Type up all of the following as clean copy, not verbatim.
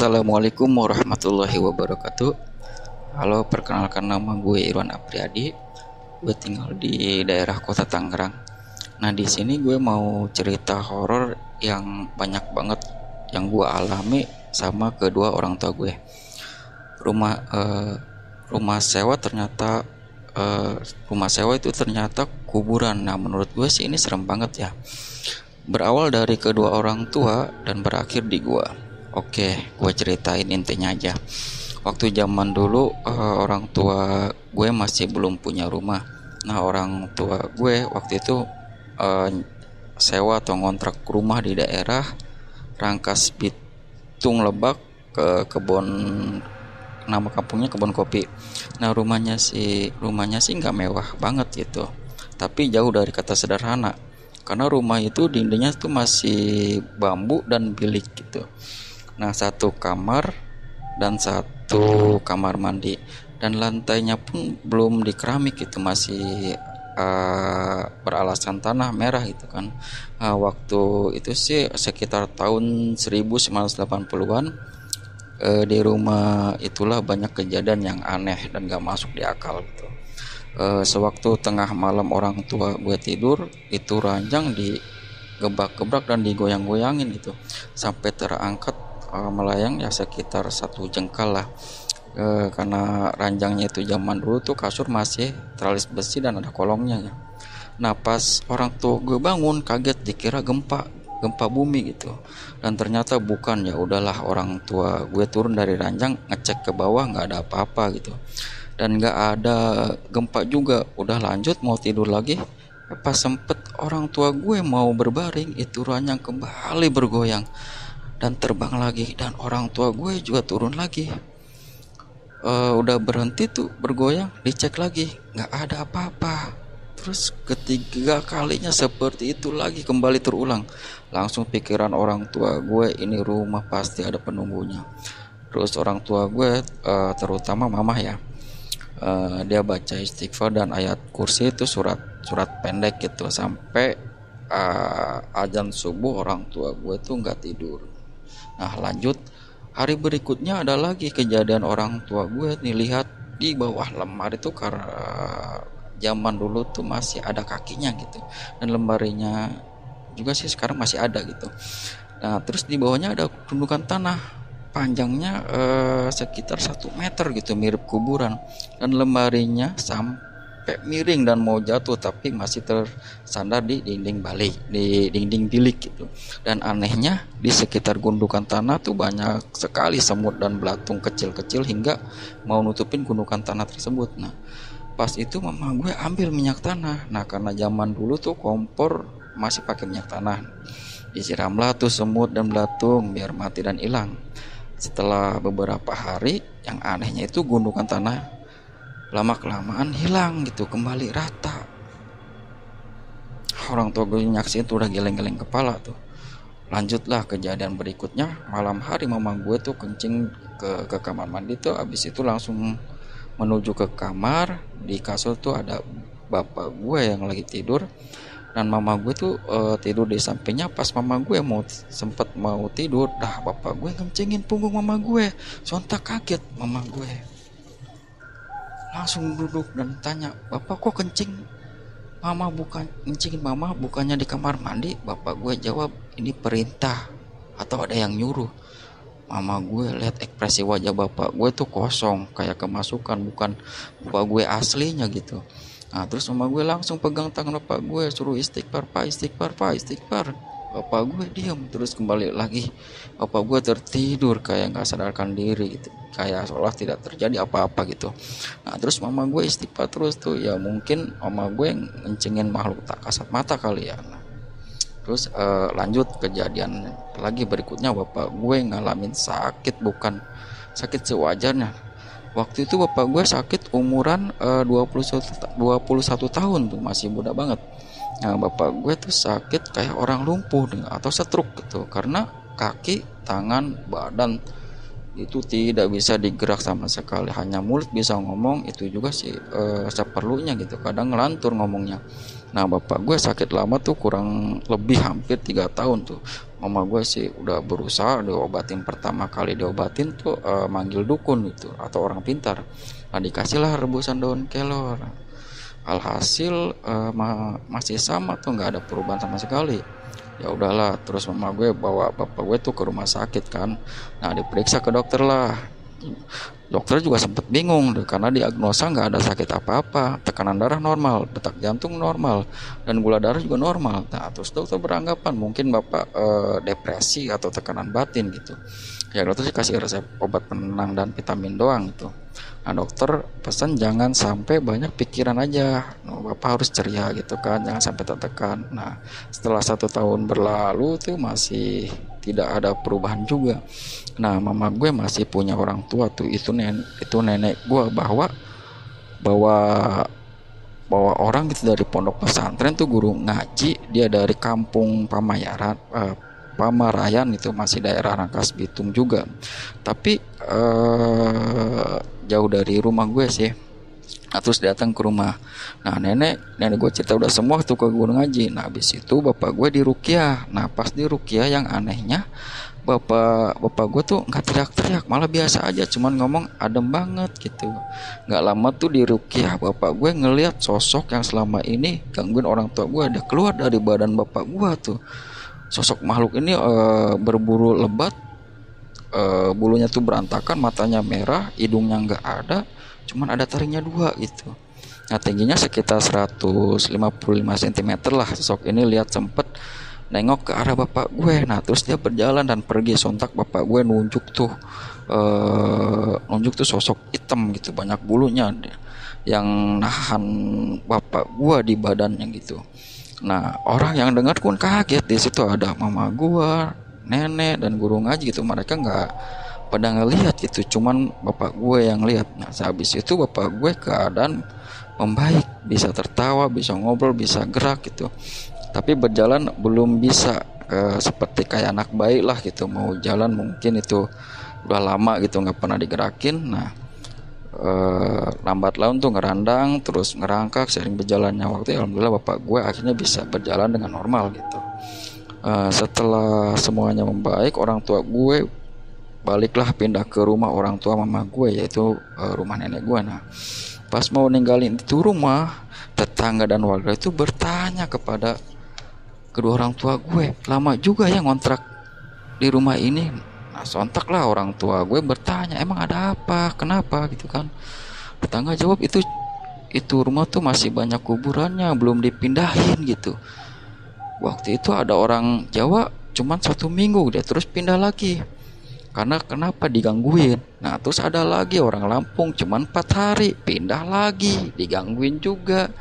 Assalamualaikum warahmatullahi wabarakatuh. Halo, perkenalkan nama gue Irwan Apriadi. Gue tinggal di daerah Kota Tangerang. Nah, di sini gue mau cerita horor yang banyak banget yang gue alami sama kedua orang tua gue. Rumah eh, rumah sewa ternyata rumah sewa itu ternyata kuburan. Nah, menurut gue sih ini serem banget ya. Berawal dari kedua orang tua dan berakhir di gua. Oke, gue ceritain intinya aja. Waktu zaman dulu orang tua gue masih belum punya rumah. Nah, orang tua gue waktu itu eh, sewa atau ngontrak rumah di daerah Rangkas Bitung Lebak, ke kebun, nama kampungnya Kebun Kopi. Nah, rumahnya sih nggak mewah banget gitu, tapi jauh dari kata sederhana, karena rumah itu dindingnya tuh masih bambu dan bilik gitu. Nah, satu kamar dan satu kamar mandi, dan lantainya pun belum dikeramik, itu masih beralaskan tanah merah gitu kan. Waktu itu sih sekitar tahun 1980-an. Di rumah itulah banyak kejadian yang aneh dan gak masuk di akal gitu. Sewaktu tengah malam orang tua gue tidur, itu ranjang digebrak-gebrak dan digoyang-goyangin gitu, sampai terangkat melayang ya sekitar 1 jengkal lah. Karena ranjangnya itu zaman dulu tuh kasur masih teralis besi dan ada kolongnya ya. Nah, pas orang tua gue bangun kaget, dikira gempa gempa bumi gitu, dan ternyata bukan. Ya udahlah, orang tua gue turun dari ranjang, ngecek ke bawah, nggak ada apa-apa gitu, dan nggak ada gempa juga. Udah lanjut mau tidur lagi, pas sempet orang tua gue mau berbaring, itu ranjang kembali bergoyang dan terbang lagi, dan orang tua gue juga turun lagi. Udah berhenti tuh bergoyang, dicek lagi, nggak ada apa-apa. Terus ketiga kalinya seperti itu lagi kembali terulang. Langsung pikiran orang tua gue, ini rumah pasti ada penunggunya. Terus orang tua gue, terutama mamah ya, dia baca istighfar dan ayat kursi, itu surat pendek gitu, sampai azan subuh orang tua gue tuh nggak tidur. Nah, lanjut hari berikutnya ada lagi kejadian. Orang tua gue nih lihat di bawah lemari tuh, karena zaman dulu tuh masih ada kakinya gitu, dan lemarinya juga sih sekarang masih ada gitu. Nah, terus di bawahnya ada gundukan tanah panjangnya sekitar 1 meter gitu, mirip kuburan, dan lemarinya sampai miring dan mau jatuh, tapi masih tersandar di dinding balik, di dinding bilik gitu. Dan anehnya di sekitar gundukan tanah tuh banyak sekali semut dan belatung kecil-kecil hingga mau nutupin gundukan tanah tersebut. Nah, pas itu mama gue ambil minyak tanah. Nah, karena zaman dulu tuh kompor masih pakai minyak tanah, disiramlah tuh semut dan belatung biar mati dan hilang. Setelah beberapa hari, yang anehnya itu gundukan tanah lama kelamaan hilang gitu, kembali rata. Orang tua gue nyaksiin tuh udah geleng-geleng kepala tuh. Lanjutlah kejadian berikutnya, malam hari mama gue tuh kencing ke kamar mandi tuh, abis itu langsung menuju ke kamar. Di kasur tuh ada bapak gue yang lagi tidur, dan mama gue tuh tidur di sampingnya. Pas mama gue sempet mau tidur, dah bapak gue kencingin punggung mama gue. Sontak kaget mama gue, langsung duduk dan tanya, bapak kok kencing mama, bukan kencingin mama bukannya di kamar mandi? Bapak gue jawab, ini perintah atau ada yang nyuruh? Mama gue lihat ekspresi wajah bapak gue tuh kosong, kayak kemasukan, bukan bapak gue aslinya gitu. Nah, terus mama gue langsung pegang tangan bapak gue, suruh istighfar pak, istighfar pak, istighfar. Bapak gue diam, terus kembali lagi. Bapak gue tertidur kayak nggak sadarkan diri gitu, kayak seolah tidak terjadi apa-apa gitu. Nah, terus mama gue istighfar terus tuh. Ya mungkin mama gue ngencengin makhluk tak kasat mata kali ya. Nah, terus lanjut kejadian lagi berikutnya, bapak gue ngalamin sakit, bukan sakit sewajarnya. Waktu itu bapak gue sakit umuran 21 tahun tuh, masih muda banget. Nah, bapak gue tuh sakit kayak orang lumpuh atau stroke gitu, karena kaki, tangan, badan itu tidak bisa digerak sama sekali, hanya mulut bisa ngomong, itu juga sih seperlunya gitu, kadang ngelantur ngomongnya. Nah bapak gue sakit lama tuh kurang lebih hampir 3 tahun tuh. Mama gue sih udah berusaha diobatin, pertama kali diobatin tuh manggil dukun gitu atau orang pintar. Nah dikasihlah rebusan daun kelor. Alhasil masih sama tuh, nggak ada perubahan sama sekali. Ya udahlah, terus mama gue bawa bapak gue tuh ke rumah sakit kan. Nah diperiksa ke dokter lah. Dokter juga sempet bingung deh, karena diagnosa nggak ada sakit apa-apa, tekanan darah normal, detak jantung normal, dan gula darah juga normal. Nah terus dokter beranggapan mungkin bapak depresi atau tekanan batin gitu. Ya dokter sih kasih resep obat penenang dan vitamin doang gitu. Nah dokter pesan jangan sampai banyak pikiran aja. Nah, bapak harus ceria gitu kan, jangan sampai tertekan. Nah setelah 1 tahun berlalu tuh masih tidak ada perubahan juga. Nah mama gue masih punya orang tua tuh, itu nenek gue bawa bawa bawa orang gitu dari pondok pesantren tuh, guru ngaji, dia dari kampung Pamarayan itu, masih daerah Rangkas Bitung juga, tapi jauh dari rumah gue sih. Nah, terus datang ke rumah. Nah nenek gue cerita udah semua tuh ke guru ngaji. Nah habis itu bapak gue diruqyah. Nah pas diruqyah yang anehnya bapak gue tuh nggak teriak-teriak, malah biasa aja, cuman ngomong adem banget gitu. Nggak lama tuh diruqyah, bapak gue ngelihat sosok yang selama ini gangguin orang tua gue ada keluar dari badan bapak gue tuh. Sosok makhluk ini berburu lebat, bulunya tuh berantakan, matanya merah, hidungnya nggak ada, cuman ada taringnya 2 gitu. Nah tingginya sekitar 155 cm lah. Sosok ini lihat sempet nengok ke arah bapak gue. Nah terus dia berjalan dan pergi. Sontak bapak gue nunjuk tuh sosok hitam gitu, banyak bulunya, yang nahan bapak gue di badannya gitu. Nah orang yang dengar pun kaget. Di situ ada mama gue, nenek, dan guru ngaji gitu. Mereka nggak pada ngelihat gitu, cuman bapak gue yang lihat. Nah sehabis itu bapak gue keadaan membaik, bisa tertawa, bisa ngobrol, bisa gerak gitu. Tapi berjalan belum bisa seperti kayak anak bayi lah gitu. Mau jalan mungkin itu udah lama gitu nggak pernah digerakin. Nah lambat laun tuh ngerandang, terus ngerangkak. Sering berjalannya waktu, alhamdulillah bapak gue akhirnya bisa berjalan dengan normal gitu. Setelah semuanya membaik, orang tua gue baliklah pindah ke rumah orang tua mama gue, yaitu rumah nenek gue. Nah pas mau ninggalin itu rumah, tetangga dan warga itu bertanya kepada kedua orang tua gue, lama juga ya ngontrak di rumah ini. Nah sontak lah orang tua gue bertanya, emang ada apa, kenapa gitu kan. Tetangga jawab, itu rumah tuh masih banyak kuburannya, belum dipindahin gitu. Waktu itu ada orang Jawa cuman 1 minggu dia terus pindah lagi, karena kenapa digangguin. Nah terus ada lagi orang Lampung cuman 4 hari pindah lagi, digangguin juga.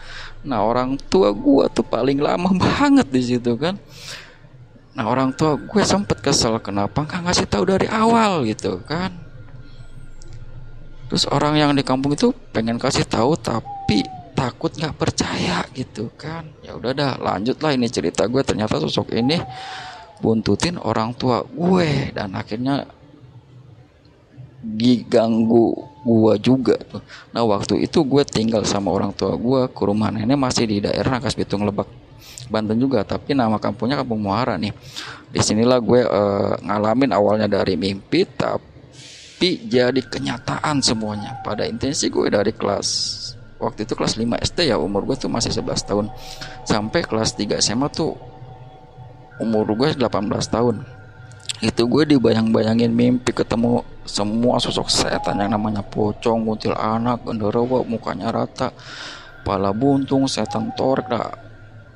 Nah orang tua gue tuh paling lama banget di situ kan. Nah orang tua gue sempet kesel, kenapa nggak ngasih tahu dari awal gitu kan. Terus orang yang di kampung itu pengen kasih tahu tapi takut nggak percaya gitu kan. Ya udah dah, lanjutlah ini cerita gue. Ternyata sosok ini buntutin orang tua gue dan akhirnya diganggu gua juga tuh. Nah waktu itu gue tinggal sama orang tua gue ke rumah nenek, masih di daerah Rangkas Bitung Lebak Banten juga, tapi nama kampungnya Kampung Muara nih. Disinilah gue ngalamin awalnya dari mimpi tapi jadi kenyataan semuanya. Pada intensi gue dari waktu itu kelas 5 SD ya, umur gue tuh masih 11 tahun, sampai kelas 3 SMA tuh umur gue 18 tahun. Itu gue dibayang-bayangin mimpi ketemu semua sosok setan yang namanya pocong, kuntilanak, genderuwo, mukanya rata, kepala buntung, setan torek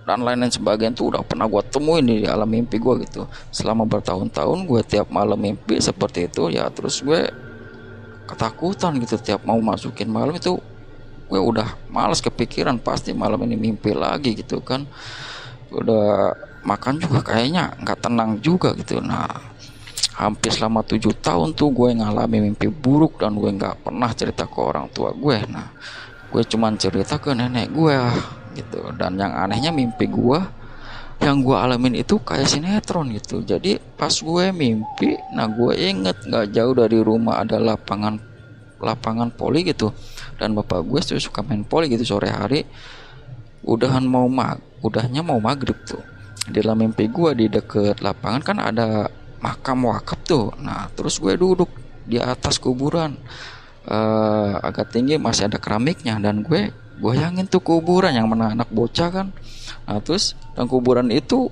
dan lain-lain sebagainya tuh udah pernah gue temuin di alam mimpi gue gitu. Selama bertahun-tahun gue tiap malam mimpi seperti itu ya. Terus gue ketakutan gitu, tiap mau masukin malam itu gue udah malas, kepikiran pasti malam ini mimpi lagi gitu kan. Udah makan juga kayaknya nggak tenang juga gitu. Nah hampir selama 7 tahun tuh gue ngalami mimpi buruk dan gue nggak pernah cerita ke orang tua gue. Nah gue cuman cerita ke nenek gue gitu. Dan yang anehnya mimpi gue yang gue alamin itu kayak sinetron gitu. Jadi pas gue mimpi, nah gue inget nggak jauh dari rumah ada lapangan poli gitu, dan bapak gue tuh suka main poli gitu sore hari. Udahan mau udahnya mau maghrib tuh. Di dalam mimpi gue di deket lapangan kan ada makam wakaf tuh. Nah terus gue duduk di atas kuburan, agak tinggi, masih ada keramiknya, dan gue goyangin tuh kuburan yang mana anak bocah kan. Nah terus dan kuburan itu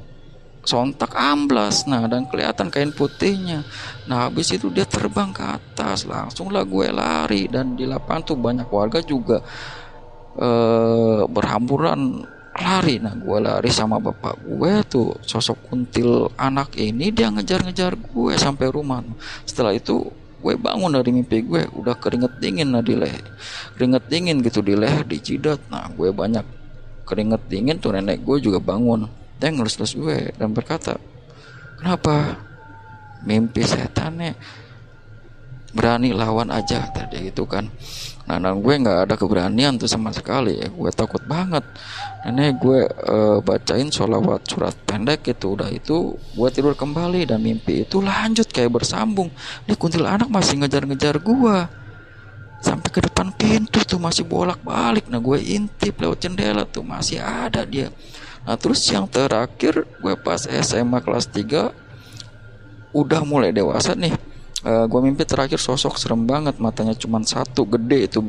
sontak amblas, nah dan kelihatan kain putihnya. Nah habis itu dia terbang ke atas, langsung lah gue lari, dan di lapangan tuh banyak warga juga berhamburan lari. Nah gue lari sama bapak gue tuh, sosok kuntil anak ini dia ngejar-ngejar gue sampai rumah. Setelah itu gue bangun dari mimpi gue, udah keringet dingin lah di leher, keringet dingin gitu di leher, di jidat. Nah gue banyak keringet dingin tuh. Nenek gue juga bangun, dia ngelus-ngelus gue dan berkata, kenapa? Mimpi setannya, berani lawan aja tadi gitu kan. Nah dan gue nggak ada keberanian tuh sama sekali ya, gue takut banget. Nenek gue bacain sholawat surat pendek gitu, udah itu gue tidur kembali, dan mimpi itu lanjut kayak bersambung. Ini kuntilanak masih ngejar-ngejar gue sampai ke depan pintu tuh, masih bolak-balik. Nah gue intip lewat jendela tuh, masih ada dia. Nah terus yang terakhir gue pas SMA kelas 3, udah mulai dewasa nih, gue mimpi terakhir sosok serem banget, matanya cuma satu, gede itu,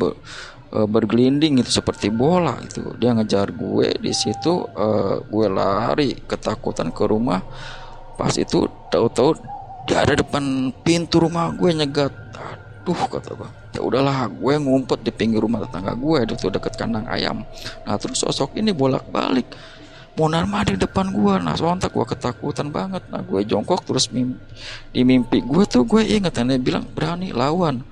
bergelinding itu seperti bola itu. Dia ngejar gue di situ. Gue lari ketakutan ke rumah. Pas itu tahu-tahu dia ada depan pintu rumah gue, nyegat. Aduh kata gue, ya udahlah, gue ngumpet di pinggir rumah tetangga gue itu deket kandang ayam. Nah terus sosok ini bolak-balik mondar mandir di depan gue. Nah sontak gue ketakutan banget. Nah gue jongkok terus, di mimpi gue tuh gue inget nenek bilang berani lawan.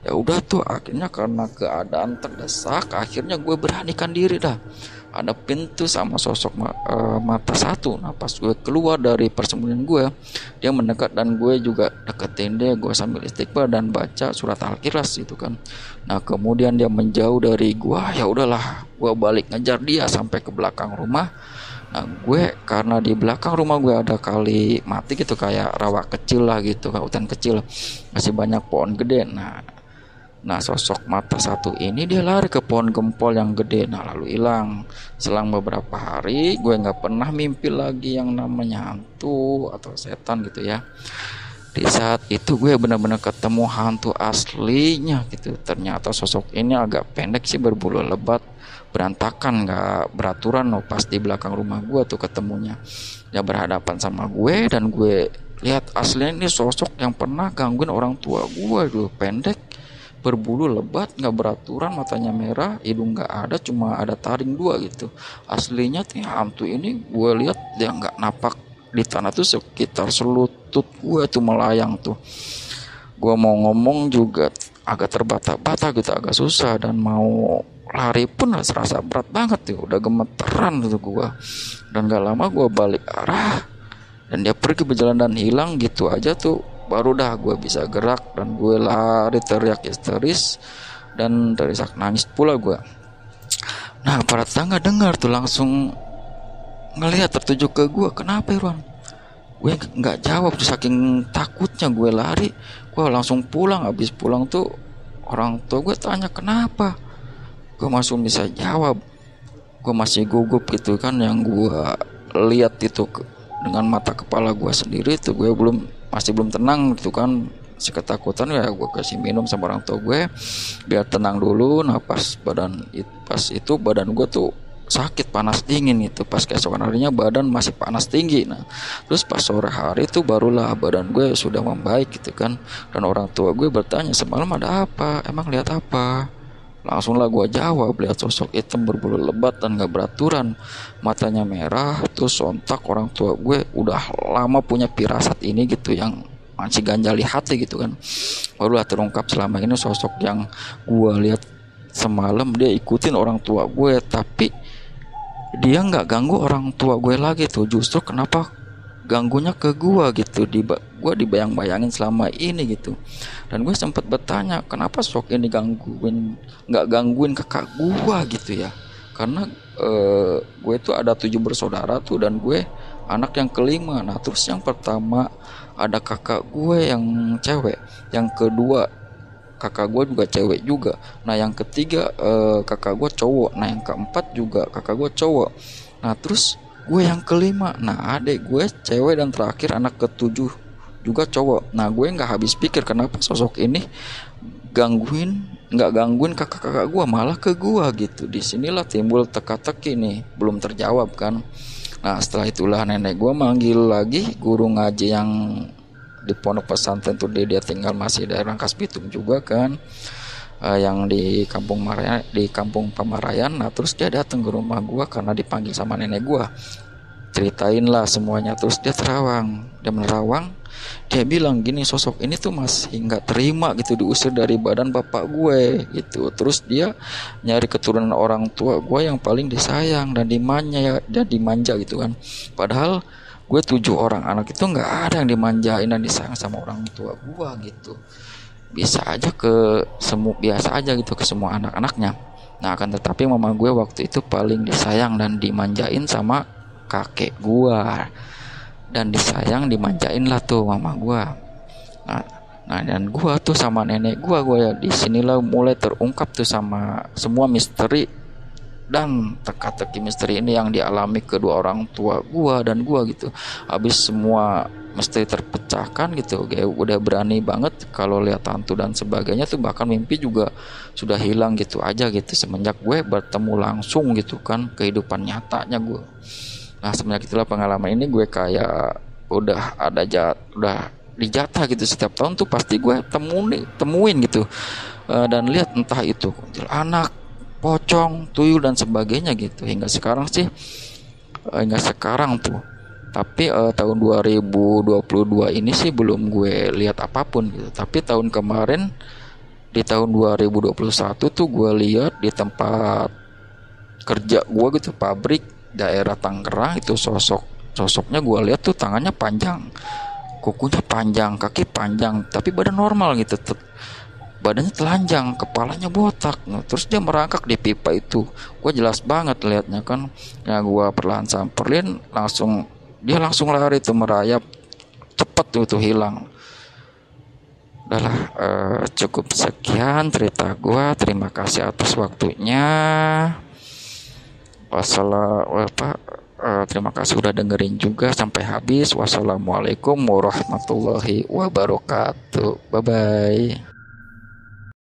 Ya udah tuh, akhirnya karena keadaan terdesak, akhirnya gue beranikan diri dah. Ada pintu sama sosok mata satu. Nah pas gue keluar dari persembunyian gue, dia mendekat dan gue juga deketin dia. Gue sambil istighfar dan baca surat Al-Ikhlas itu kan. Nah kemudian dia menjauh dari gue. Ya udahlah, gue balik ngejar dia sampai ke belakang rumah. Nah gue karena di belakang rumah gue ada kali mati gitu, kayak rawa kecil lah gitu, kayak hutan kecil, masih banyak pohon gede. Nah sosok mata satu ini dia lari ke pohon gempol yang gede. Nah lalu hilang. Selang beberapa hari gue gak pernah mimpi lagi yang namanya hantu atau setan gitu ya. Di saat itu gue benar-benar ketemu hantu aslinya gitu. Ternyata sosok ini agak pendek sih, berbulu lebat, berantakan, gak beraturan loh. Pas di belakang rumah gue tuh ketemunya. Dia berhadapan sama gue, dan gue lihat aslinya ini sosok yang pernah gangguin orang tua gue dulu. Pendek, berbulu lebat, nggak beraturan, matanya merah, hidung nggak ada, cuma ada taring dua gitu. Aslinya tuh hantu ini gue lihat dia nggak napak di tanah tuh sekitar selutut gue tuh, melayang tuh. Gue mau ngomong juga agak terbata-bata gitu, agak susah, dan mau lari pun serasa berat banget tuh, udah gemeteran gitu gue. Dan gak lama gue balik arah, dan dia pergi berjalan dan hilang gitu aja tuh. Baru dah gue bisa gerak, dan gue lari teriak histeris, dan terisak nangis pula gue. Nah para tetangga dengar tuh langsung ngelihat tertuju ke gue. Kenapa Irwan? Gue nggak jawab tuh, saking takutnya gue lari. Gue langsung pulang. Habis pulang tuh orang tua gue tanya kenapa, gue langsung bisa jawab. Gue masih gugup gitu kan, yang gue lihat itu dengan mata kepala gue sendiri tuh. Gue masih belum tenang gitu kan, si ketakutan. Ya gue kasih minum sama orang tua gue biar tenang dulu. Nah pas itu badan gue tuh sakit, panas dingin itu. Pas keesokan harinya badan masih panas tinggi. Nah terus pas sore hari itu barulah badan gue sudah membaik gitu kan. Dan orang tua gue bertanya, semalam ada apa, emang lihat apa? Langsunglah gue jawab, lihat sosok hitam berbulu lebat dan gak beraturan, matanya merah. Terus sontak orang tua gue udah lama punya firasat ini gitu, yang masih ganjali hati gitu kan. Barulah terungkap selama ini sosok yang gue lihat semalam dia ikutin orang tua gue, tapi dia nggak ganggu orang tua gue lagi tuh. Justru kenapa ganggunya ke gue gitu, gue dibayang-bayangin selama ini gitu. Dan gue sempat bertanya, kenapa sosok ini nggak gangguin kakak gue gitu ya. Karena gue tuh ada 7 bersaudara tuh, dan gue anak yang kelima. Nah terus yang pertama ada kakak gue yang cewek, yang kedua kakak gue juga cewek juga. Nah yang ketiga kakak gue cowok. Nah yang keempat juga kakak gue cowok. Nah terus gue yang kelima, nah adek gue cewek dan terakhir anak ketujuh juga cowok. Nah gue nggak habis pikir kenapa sosok ini nggak gangguin kakak-kakak gue, malah ke gue gitu. Disinilah timbul teka-teki nih, belum terjawab kan. Nah setelah itulah nenek gue manggil lagi guru ngaji yang di pondok pesantren tuh, dia tinggal masih daerah Rangkas Bitung juga kan, yang di kampung Marayan, di kampung Pamarayan. Nah terus dia datang ke rumah gua karena dipanggil sama nenek gua, ceritain lah semuanya. Terus dia menerawang, dia bilang gini, sosok ini tuh masih nggak terima gitu diusir dari badan bapak gue gitu. Terus dia nyari keturunan orang tua gue yang paling disayang dan dimanja gitu kan. Padahal gue 7 orang anak itu nggak ada yang dimanjain dan disayang sama orang tua gue gitu. Bisa aja ke semua, biasa aja gitu ke semua anak-anaknya. Nah akan tetapi mama gue waktu itu paling disayang dan dimanjain sama kakek gue, dan disayang dimanjain lah tuh mama gue. Nah, nah dan gue tuh sama nenek gue ya di sinilah mulai terungkap tuh sama semua misteri dan teka-teki misteri ini yang dialami kedua orang tua gua dan gua gitu. Habis semua misteri terpecahkan gitu, kayak udah berani banget kalau lihat hantu dan sebagainya tuh, bahkan mimpi juga sudah hilang gitu aja gitu semenjak gue bertemu langsung gitu kan kehidupan nyatanya gue. Nah semenjak itulah pengalaman ini gue kayak udah dijatah gitu, setiap tahun tuh pasti gue temuin gitu. Dan lihat entah itu kuntilanak, pocong, tuyul dan sebagainya gitu. Hingga sekarang tuh. Tapi tahun 2022 ini sih belum gue lihat apapun gitu. Tapi tahun kemarin di tahun 2021 tuh gue lihat di tempat kerja gue gitu, pabrik daerah Tangerang itu, sosoknya gue lihat tuh tangannya panjang, kukunya panjang, kaki panjang, tapi badan normal gitu. Badannya telanjang, kepalanya botak. Nah, terus dia merangkak di pipa itu. Gue jelas banget liatnya kan. Ya gue perlahan samperin, dia langsung lari tuh merayap, cepet tuh hilang. Udahlah, cukup sekian cerita gue. Terima kasih atas waktunya. Terima kasih udah dengerin juga sampai habis. Wassalamualaikum warahmatullahi wabarakatuh. Bye bye.